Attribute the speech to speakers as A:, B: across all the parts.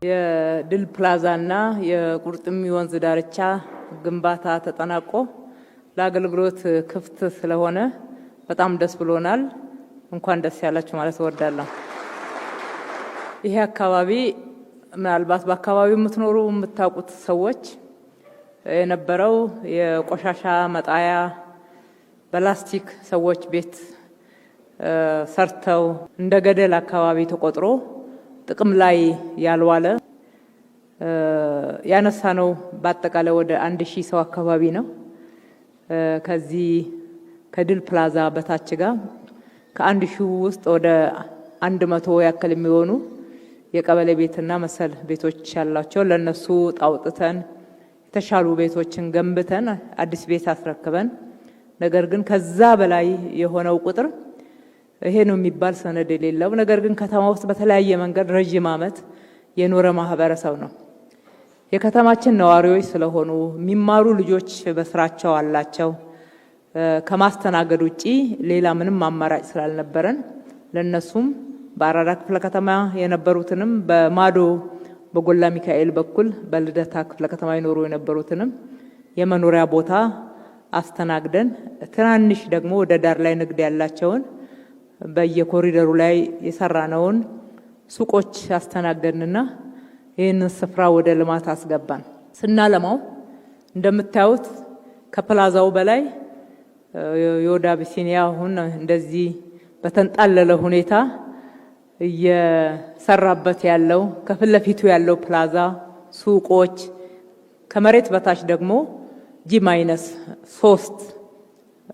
A: የድል ፕላዛና የቁርጥሚ ወንዝ ዳርቻ ግንባታ ተጠናቆ ለአገልግሎት ክፍት ስለሆነ በጣም ደስ ብሎናል። እንኳን ደስ ያላችሁ ማለት እወዳለሁ። ይሄ አካባቢ ምናልባት በአካባቢው የምትኖሩ የምታውቁት ሰዎች የነበረው የቆሻሻ መጣያ በላስቲክ ሰዎች ቤት ሰርተው እንደ ገደል አካባቢ ተቆጥሮ ጥቅም ላይ ያልዋለ ያነሳ ነው። በአጠቃላይ ወደ 1000 ሰው አካባቢ ነው። ከዚህ ከድል ፕላዛ በታች ጋር ከ1000 ውስጥ ወደ 100 ያክል የሚሆኑ የቀበሌ ቤትና መሰል ቤቶች ያላቸው ለነሱ ጣውጥተን የተሻሉ ቤቶችን ገንብተን አዲስ ቤት አስረክበን፣ ነገር ግን ከዛ በላይ የሆነው ቁጥር ይሄ ነው የሚባል ሰነድ የሌለው ነገር ግን ከተማ ውስጥ በተለያየ መንገድ ረጅም ዓመት የኖረ ማህበረሰብ ነው። የከተማችን ነዋሪዎች ስለሆኑ የሚማሩ ልጆች በስራቸው አላቸው። ከማስተናገድ ውጪ ሌላ ምንም አማራጭ ስላልነበረን ለነሱም በአራዳ ክፍለ ከተማ የነበሩትንም በማዶ በጎላ ሚካኤል በኩል በልደታ ክፍለ ከተማ ይኖሩ የነበሩትንም የመኖሪያ ቦታ አስተናግደን ትናንሽ ደግሞ ወደ ዳር ላይ ንግድ ያላቸውን በየኮሪደሩ ላይ የሰራነውን ሱቆች አስተናግደንና ይህንን ስፍራ ወደ ልማት አስገባን። ስናለማው እንደምታዩት ከፕላዛው በላይ የዮዳ አቢሲኒያ አሁን እንደዚህ በተንጣለለ ሁኔታ እየሰራበት ያለው ከፊት ለፊቱ ያለው ፕላዛ ሱቆች፣ ከመሬት በታች ደግሞ G-3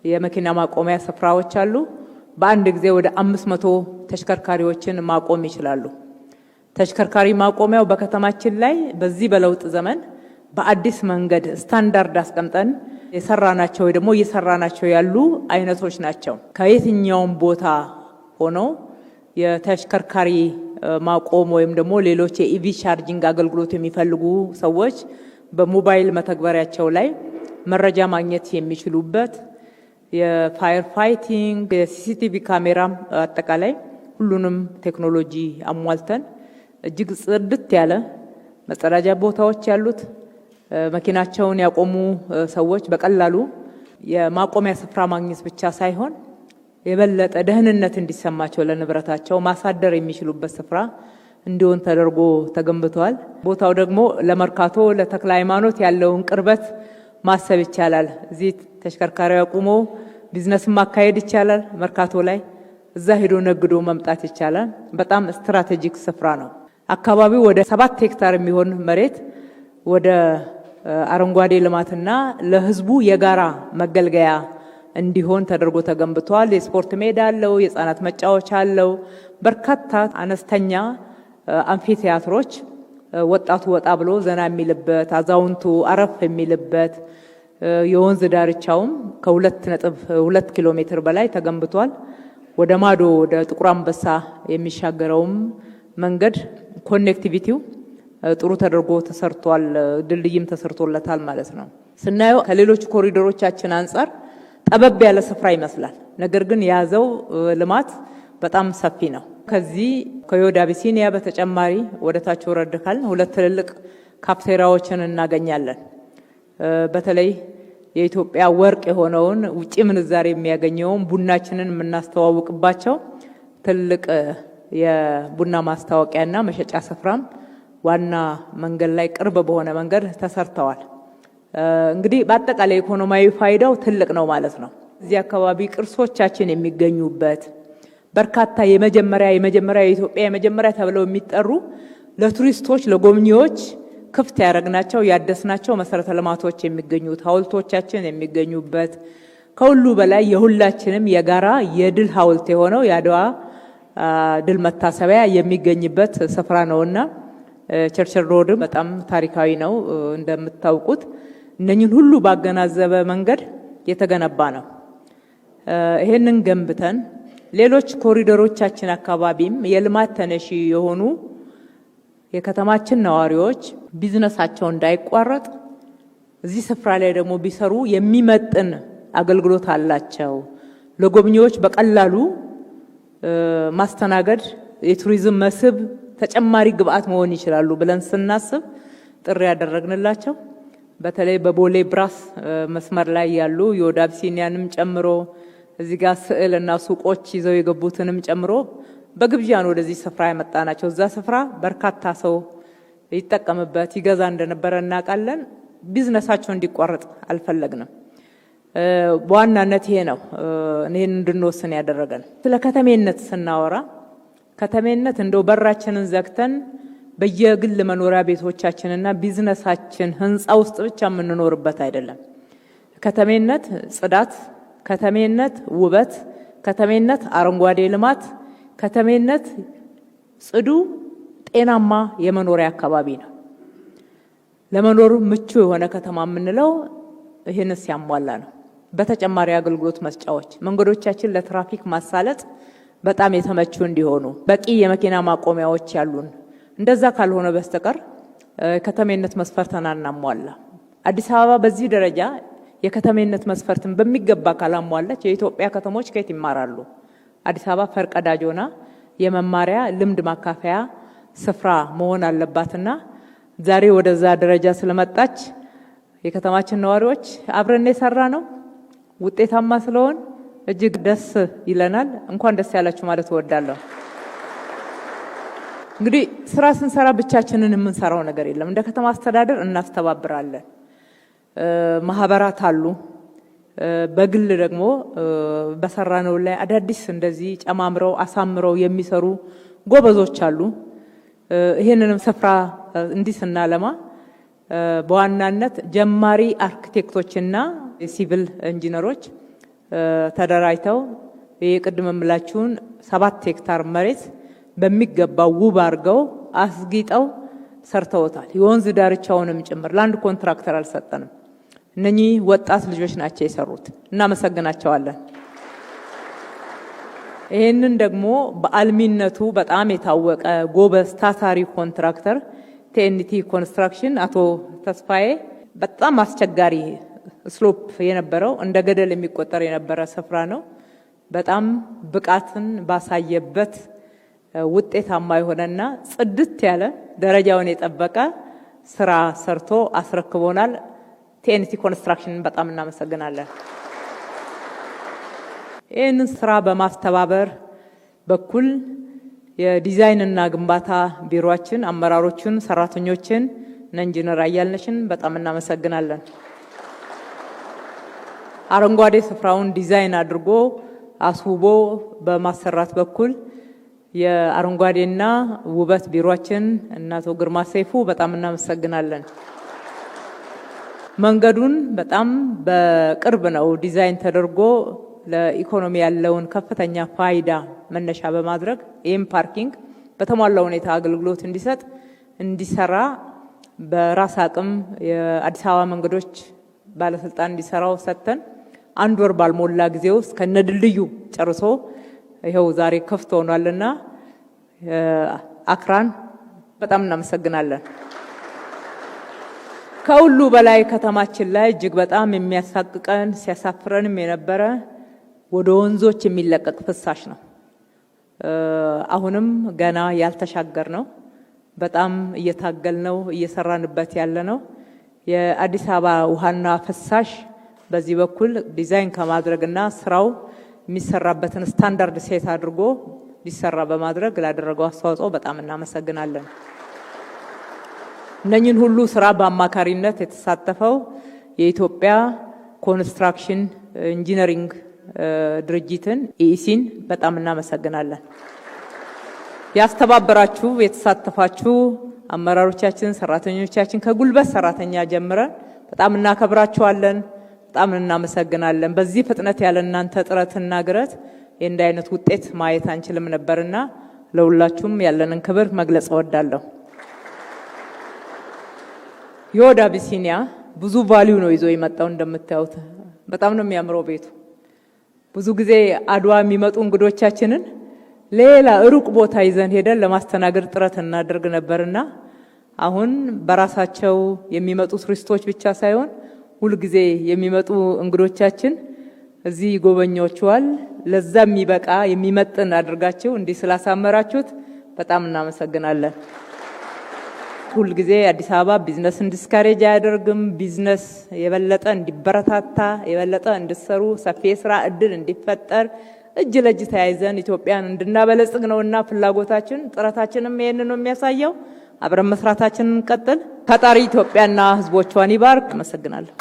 A: የመኪና ማቆሚያ ስፍራዎች አሉ። በአንድ ጊዜ ወደ 500 ተሽከርካሪዎችን ማቆም ይችላሉ። ተሽከርካሪ ማቆሚያው በከተማችን ላይ በዚህ በለውጥ ዘመን በአዲስ መንገድ ስታንዳርድ አስቀምጠን የሰራናቸው ወይ ደግሞ እየሰራናቸው ያሉ አይነቶች ናቸው። ከየትኛውም ቦታ ሆኖ የተሽከርካሪ ማቆም ወይም ደግሞ ሌሎች የኢቪ ቻርጂንግ አገልግሎት የሚፈልጉ ሰዎች በሞባይል መተግበሪያቸው ላይ መረጃ ማግኘት የሚችሉበት የፋየር ፋይቲንግ የሲሲቲቪ ካሜራ አጠቃላይ ሁሉንም ቴክኖሎጂ አሟልተን እጅግ ጽድት ያለ መጸዳጃ ቦታዎች ያሉት መኪናቸውን ያቆሙ ሰዎች በቀላሉ የማቆሚያ ስፍራ ማግኘት ብቻ ሳይሆን የበለጠ ደህንነት እንዲሰማቸው ለንብረታቸው ማሳደር የሚችሉበት ስፍራ እንዲሆን ተደርጎ ተገንብቷል። ቦታው ደግሞ ለመርካቶ ለተክለ ሃይማኖት ያለውን ቅርበት ማሰብ ይቻላል። እዚህ ተሽከርካሪ አቁሞ ቢዝነስ ማካሄድ ይቻላል። መርካቶ ላይ እዛ ሄዶ ነግዶ መምጣት ይቻላል። በጣም ስትራቴጂክ ስፍራ ነው። አካባቢው ወደ 7 ሄክታር የሚሆን መሬት ወደ አረንጓዴ ልማትና ለህዝቡ የጋራ መገልገያ እንዲሆን ተደርጎ ተገንብቷል። የስፖርት ሜዳ አለው፣ የህፃናት መጫወቻ አለው። በርካታ አነስተኛ አምፊቲያትሮች ወጣቱ ወጣ ብሎ ዘና የሚልበት፣ አዛውንቱ አረፍ የሚልበት፣ የወንዝ ዳርቻውም ከ2.2 ኪሎ ሜትር በላይ ተገንብቷል። ወደ ማዶ ወደ ጥቁር አንበሳ የሚሻገረውም መንገድ ኮኔክቲቪቲው ጥሩ ተደርጎ ተሰርቷል። ድልድይም ተሰርቶለታል ማለት ነው። ስናየው ከሌሎች ኮሪዶሮቻችን አንፃር ጠበብ ያለ ስፍራ ይመስላል። ነገር ግን የያዘው ልማት በጣም ሰፊ ነው። ከዚህ ከዮዳ አቢሲኒያ በተጨማሪ ወደ ታች ወረድ ካልን 2 ትልልቅ ካፍቴሪያዎችን እናገኛለን። በተለይ የኢትዮጵያ ወርቅ የሆነውን ውጪ ምንዛሬ የሚያገኘውን ቡናችንን የምናስተዋውቅባቸው ትልቅ የቡና ማስታወቂያና መሸጫ ስፍራም ዋና መንገድ ላይ ቅርብ በሆነ መንገድ ተሰርተዋል። እንግዲህ በአጠቃላይ ኢኮኖሚያዊ ፋይዳው ትልቅ ነው ማለት ነው። እዚህ አካባቢ ቅርሶቻችን የሚገኙበት በርካታ የኢትዮጵያ የመጀመሪያ ተብለው የሚጠሩ ለቱሪስቶች ለጎብኚዎች ክፍት ያደረግናቸው ያደስናቸው መሰረተ ልማቶች የሚገኙት ሐውልቶቻችን የሚገኙበት ከሁሉ በላይ የሁላችንም የጋራ የድል ሐውልት የሆነው የአድዋ ድል መታሰቢያ የሚገኝበት ስፍራ ነውና ቸርችል ሮድ በጣም ታሪካዊ ነው። እንደምታውቁት እነኚህን ሁሉ ባገናዘበ መንገድ የተገነባ ነው። ይሄንን ገንብተን ሌሎች ኮሪደሮቻችን አካባቢም የልማት ተነሺ የሆኑ የከተማችን ነዋሪዎች ቢዝነሳቸው እንዳይቋረጥ እዚህ ስፍራ ላይ ደግሞ ቢሰሩ የሚመጥን አገልግሎት አላቸው። ለጎብኚዎች በቀላሉ ማስተናገድ የቱሪዝም መስህብ ተጨማሪ ግብአት መሆን ይችላሉ ብለን ስናስብ ጥሪ ያደረግንላቸው በተለይ በቦሌ ብራስ መስመር ላይ ያሉ የወደ አቢሲኒያንም ጨምሮ እዚህ ጋር ስዕልና ሱቆች ይዘው የገቡትንም ጨምሮ በግብዣ ነው ወደዚህ ስፍራ ያመጣናቸው። እዛ ስፍራ በርካታ ሰው ይጠቀምበት ይገዛ እንደነበረ እናውቃለን። ቢዝነሳቸው እንዲቋረጥ አልፈለግንም። በዋናነት ይሄ ነው እኔን እንድንወስን ያደረገን። ስለ ከተሜነት ስናወራ ከተሜነት እንደው በራችንን ዘግተን በየግል መኖሪያ ቤቶቻችንና ቢዝነሳችን ህንጻ ውስጥ ብቻ የምንኖርበት አይደለም። ከተሜነት ጽዳት፣ ከተሜነት ውበት፣ ከተሜነት አረንጓዴ ልማት፣ ከተሜነት ጽዱ ጤናማ የመኖሪያ አካባቢ ነው። ለመኖር ምቹ የሆነ ከተማ የምንለው ይህንስ ያሟላ ነው። በተጨማሪ አገልግሎት መስጫዎች መንገዶቻችን ለትራፊክ ማሳለጥ በጣም የተመቹ እንዲሆኑ በቂ የመኪና ማቆሚያዎች ያሉን፣ እንደዛ ካልሆነ በስተቀር ከተሜነት መስፈርትን አናሟላ። አዲስ አበባ በዚህ ደረጃ የከተሜነት መስፈርትን በሚገባ ካላሟላች የኢትዮጵያ ከተሞች ከየት ይማራሉ? አዲስ አበባ ፈርቀዳጅ ሆና የመማሪያ ልምድ ማካፈያ ስፍራ መሆን አለባትና ዛሬ ወደዛ ደረጃ ስለመጣች የከተማችን ነዋሪዎች አብረን የሰራ ነው ውጤታማ ስለሆን እጅግ ደስ ይለናል። እንኳን ደስ ያላችሁ ማለት እወዳለሁ። እንግዲህ ስራ ስንሰራ ብቻችንን የምንሰራው ነገር የለም። እንደ ከተማ አስተዳደር እናስተባብራለን። ማህበራት አሉ። በግል ደግሞ በሰራነው ላይ አዳዲስ እንደዚህ ጨማምረው አሳምረው የሚሰሩ ጎበዞች አሉ። ይሄንንም ስፍራ እንዲህ ስናለማ በዋናነት ጀማሪ አርኪቴክቶችና ሲቪል ኢንጂነሮች ተደራጅተው የቅድም የምላችሁን 7 ሄክታር መሬት በሚገባው ውብ አድርገው አስጊጠው ሰርተውታል። የወንዝ ዳርቻውንም ጭምር ለአንድ ኮንትራክተር አልሰጠንም። እነኚህ ወጣት ልጆች ናቸው የሰሩት። እናመሰግናቸዋለን። ይሄንን ደግሞ በአልሚነቱ በጣም የታወቀ ጎበዝ ታታሪ ኮንትራክተር ቲኤንቲ ኮንስትራክሽን አቶ ተስፋዬ በጣም አስቸጋሪ ስሎፕ የነበረው እንደ ገደል የሚቆጠር የነበረ ስፍራ ነው። በጣም ብቃትን ባሳየበት ውጤታማ የሆነና ጽድት ያለ ደረጃውን የጠበቀ ስራ ሰርቶ አስረክቦናል። ቲኤንቲ ኮንስትራክሽን በጣም እናመሰግናለን። ይህንን ስራ በማስተባበር በኩል የዲዛይን እና ግንባታ ቢሮአችን አመራሮችን፣ ሰራተኞችን እና ኢንጂነር አያልነሽን በጣም እናመሰግናለን። አረንጓዴ ስፍራውን ዲዛይን አድርጎ አስውቦ በማሰራት በኩል የአረንጓዴና ውበት ቢሮአችን እና አቶ ግርማ ሰይፉ በጣም እናመሰግናለን። መንገዱን በጣም በቅርብ ነው ዲዛይን ተደርጎ ለኢኮኖሚ ያለውን ከፍተኛ ፋይዳ መነሻ በማድረግ ይህም ፓርኪንግ በተሟላ ሁኔታ አገልግሎት እንዲሰጥ እንዲሰራ በራስ አቅም የአዲስ አበባ መንገዶች ባለስልጣን እንዲሰራው ሰጥተን 1 ወር ባልሞላ ጊዜ ውስጥ ከነድልድዩ ጨርሶ ይሄው ዛሬ ክፍት ሆኗልና አክራን በጣም እናመሰግናለን። ከሁሉ በላይ ከተማችን ላይ እጅግ በጣም የሚያሳቅቀን ሲያሳፍረንም የነበረ ወደ ወንዞች የሚለቀቅ ፍሳሽ ነው። አሁንም ገና ያልተሻገር ነው። በጣም እየታገልነው እየሰራንበት ያለ ነው። የአዲስ አበባ ውሃና ፍሳሽ በዚህ በኩል ዲዛይን ከማድረግና ስራው የሚሰራበትን ስታንዳርድ ሴት አድርጎ ሊሰራ በማድረግ ላደረገው አስተዋጽኦ በጣም እናመሰግናለን። እነኚህን ሁሉ ስራ በአማካሪነት የተሳተፈው የኢትዮጵያ ኮንስትራክሽን ኢንጂነሪንግ ድርጅትን ኢኢሲን በጣም እናመሰግናለን። ያስተባበራችሁ የተሳተፋችሁ አመራሮቻችን፣ ሰራተኞቻችን ከጉልበት ሰራተኛ ጀምረን በጣም እናከብራችኋለን፣ በጣም እናመሰግናለን። በዚህ ፍጥነት ያለ እናንተ ጥረትና ግረት እንደ አይነት ውጤት ማየት አንችልም ነበርና ለሁላችሁም ያለንን ክብር መግለጽ እወዳለሁ። የወደ አቢሲኒያ ብዙ ቫልዩ ነው ይዞ የመጣው። እንደምታዩት በጣም ነው የሚያምረው ቤቱ። ብዙ ጊዜ አድዋ የሚመጡ እንግዶቻችንን ሌላ ሩቅ ቦታ ይዘን ሄደን ለማስተናገድ ጥረት እናደርግ ነበርና አሁን በራሳቸው የሚመጡ ቱሪስቶች ብቻ ሳይሆን ሁሉ ጊዜ የሚመጡ እንግዶቻችን እዚህ ጎበኞቹዋል። ለዛ የሚበቃ የሚመጥን አድርጋችሁ እንዲህ ስላሳመራችሁት በጣም እናመሰግናለን። ሁል ጊዜ አዲስ አበባ ቢዝነስ እንዲስካሬጅ አያደርግም። ቢዝነስ የበለጠ እንዲበረታታ የበለጠ እንዲሰሩ ሰፊ የስራ እድል እንዲፈጠር እጅ ለእጅ ተያይዘን ኢትዮጵያን እንድናበለጽግ ነውና ፍላጎታችን ጥረታችንም ይሄንን ነው የሚያሳየው። አብረን መስራታችንን እንቀጥል። ፈጣሪ ኢትዮጵያና ሕዝቦቿን ይባርክ። አመሰግናለሁ።